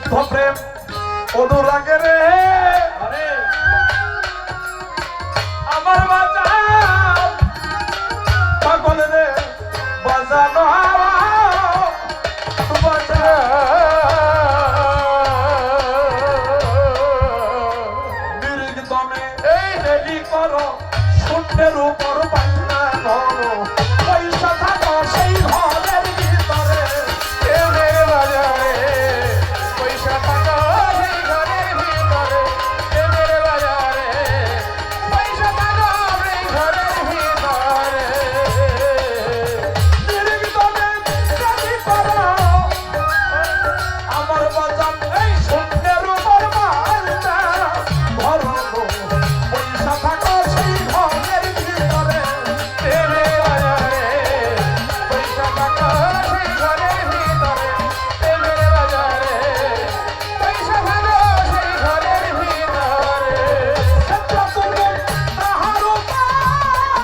শুদ্ধ প্রেম অনুরাগে রে আমার বাজার পাগল রে বাজানো নির্গমে এই রেডি করো শূন্যের উপর পান্না ধরো পয়সা থাকো সেই ঘরের ভিতরে বাজারে পয়সা থাকো সেই ঘরের ভিতরে বাজারে পয়সা থাকো সেই ঘরের ভিতরে নির্গমে রেডি করো আমার বাজার এই শূন্যের উপর পান্না ধরো পয়সা থাকো সেই ঘরের ভিতরে বাজারে পয়সা থাকো সেই ঘরের ভিতরে বাজারে পয়সা থাকো সেই ঘরের ভিতরে সত্য তুমি তাহার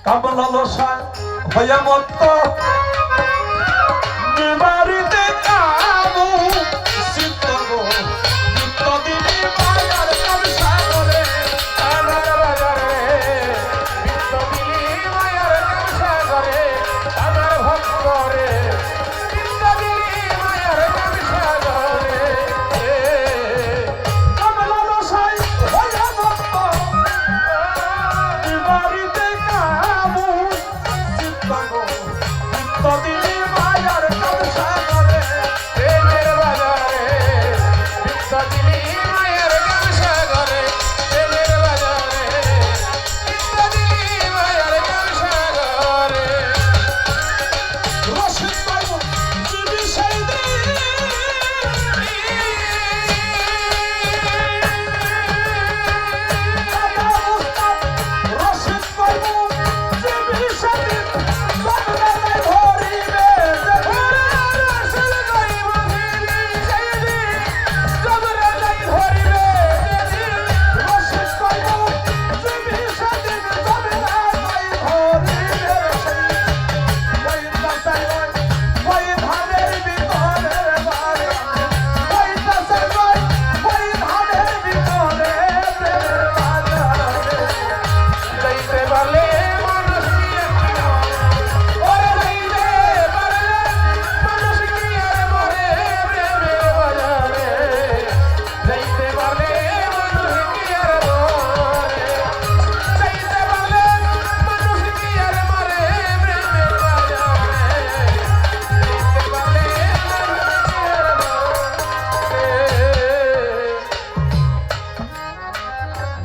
কামলালসা হইয়া মত্ত নিবারিতে কামু চিত্ত গো চিত্ত দিবি মায়ার কামসাগরে আমার বাজারে চিত্ত দিবি মায়ার কামসাগরে আমার ভক্তরে চিত্ত দিবি মায়ার কামসাগরে কামলালসা হইয়া মত্ত নিবারিতে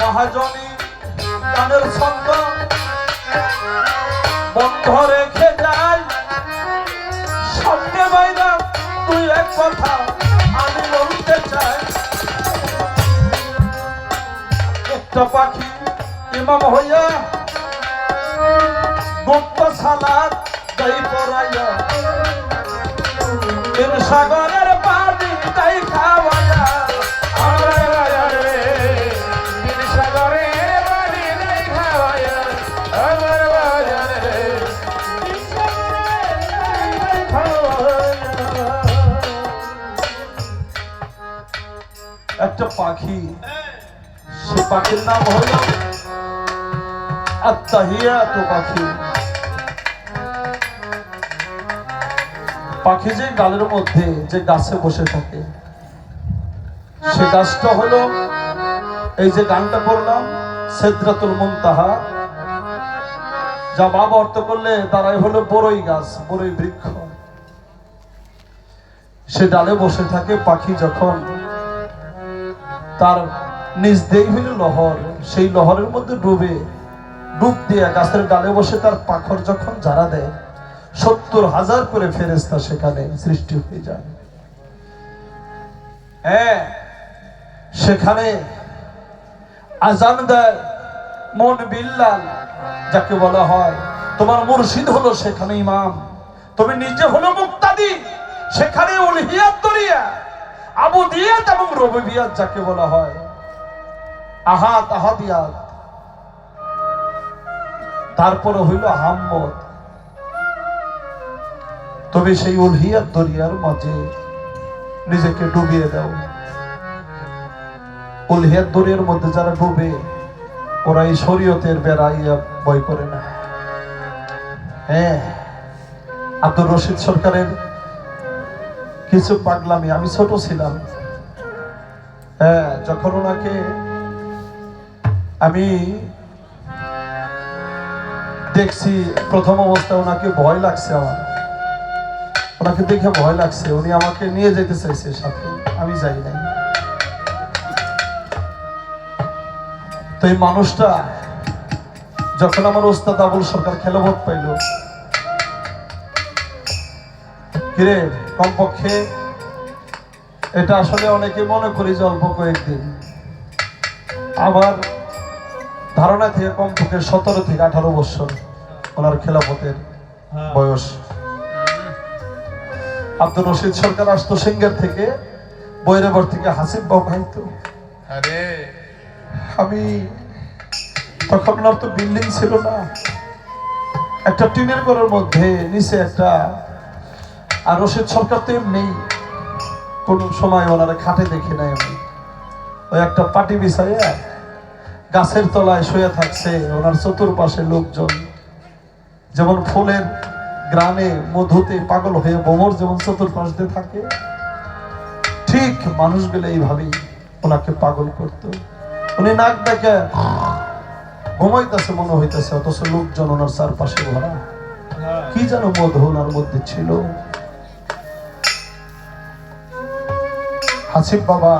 মহাজনী গানের ছন্দ বন্ধ রেখে যাই সামনে বাইরা তুই এক কথা আমি বলতে চাই একটা পাখি ইমাম হইয়া গুপ্ত সালাদ গাই পড়াইয়া সাগরের পানি তাই খাওয়াইয়া একটা পাখি সে পাখির নাম হল আত্তাহিয়াতু পাখি। পাখি যে ডালের মধ্যে যে গাছে বসে থাকে সে গাছটা হলো এই যে গানটা করলাম সিদরাতুল মুনতাহা, যা বাবা অর্থ করলে তারাই হলো বড়ই গাছ, বড়ই বৃক্ষ। সে ডালে বসে থাকে, পাখি যখন তার নিজ দেই হইল লহর, সেই লহরের মধ্যে ডুব দিয়ে গাছের ডালে বসে তার পাখর যখন ঝাড়া দেয়, ৭০,০০০ করে ফেরেশতা সেখানে সৃষ্টি হয়ে যায়। হ্যাঁ, সেখানে আজান দেয় মন বিল্লাল, যাকে বলা হয় তোমার মুর্শিদ হলো সেখানে ইমাম, তুমি নিজে হলো মুক্তাদি, সেখানে উলহিয়াত দরিয়া, আবুদিয়াত এবং রুবুবিয়াত যাকে বলা হয়, আহাদ আহাদিয়াত, তারপরে হইল হাম্মদ। তবে সেই উলহিয়াত দরিয়ার মাঝে নিজেকে ডুবিয়ে দাও। উলহিয়াত দরিয়ার মধ্যে যারা ডুবে, ওরা এই শরীয়তের বেড়াইয়া ভয় করে না। হ্যাঁ, আব্দুর রশিদ সরকারের কিছু পাগলামি, আমি ছোট ছিলাম, হ্যাঁ, যখন ওনাকে আমি দেখছি প্রথম অবস্থায়, ওনাকে ভয় লাগছে, আমার ওনাকে দেখে ভয় লাগছে, উনি আমাকে নিয়ে যেতে চাইছে সাথে, আমি যাই নাই। তো এই মানুষটা যখন আমার ওস্তাদ আবুল সরকার খেলাফত পাইল, কিরে কমপক্ষে এটা আসলে অনেকে মনে করি যে অল্প কয়েকদিন, আবার ধারণা থেকে কমপক্ষে ১৭ থেকে ১৮ বছর ওনার খেলাফতের বয়স। আব্দুর রশিদ সরকার আসতো সিঙ্গার থেকে, বৈরাবর থেকে হাসিব বাবু খাইতো। আমি তখন ওনার তো বিল্ডিং ছিল না, একটা টিনের ঘরের মধ্যে নিচে একটা, আর রশিদ সরকার তো এমনি কোন সময় ওনারা খাটে দেখি নাই আমি, ওই একটা পাটি বিছাইয়া গাছের তলায় শুয়ে থাকছে, ওনার চতুর্পাশে লোকজন যেমন ফুলের গ্রামে মধুতে পাগল হয়ে ভ্রমর যেমন চতুর্পাশ দিয়ে থাকে, ঠিক মানুষগুলো এইভাবেই ওনাকে পাগল করতো। উনি নাক দেখে ঘুমাইতেছে মনে হইতেছে, অথচ লোকজন ওনার চারপাশে ভরা, কি যেন মধু ওনার মধ্যে ছিল। হাসিব বাবা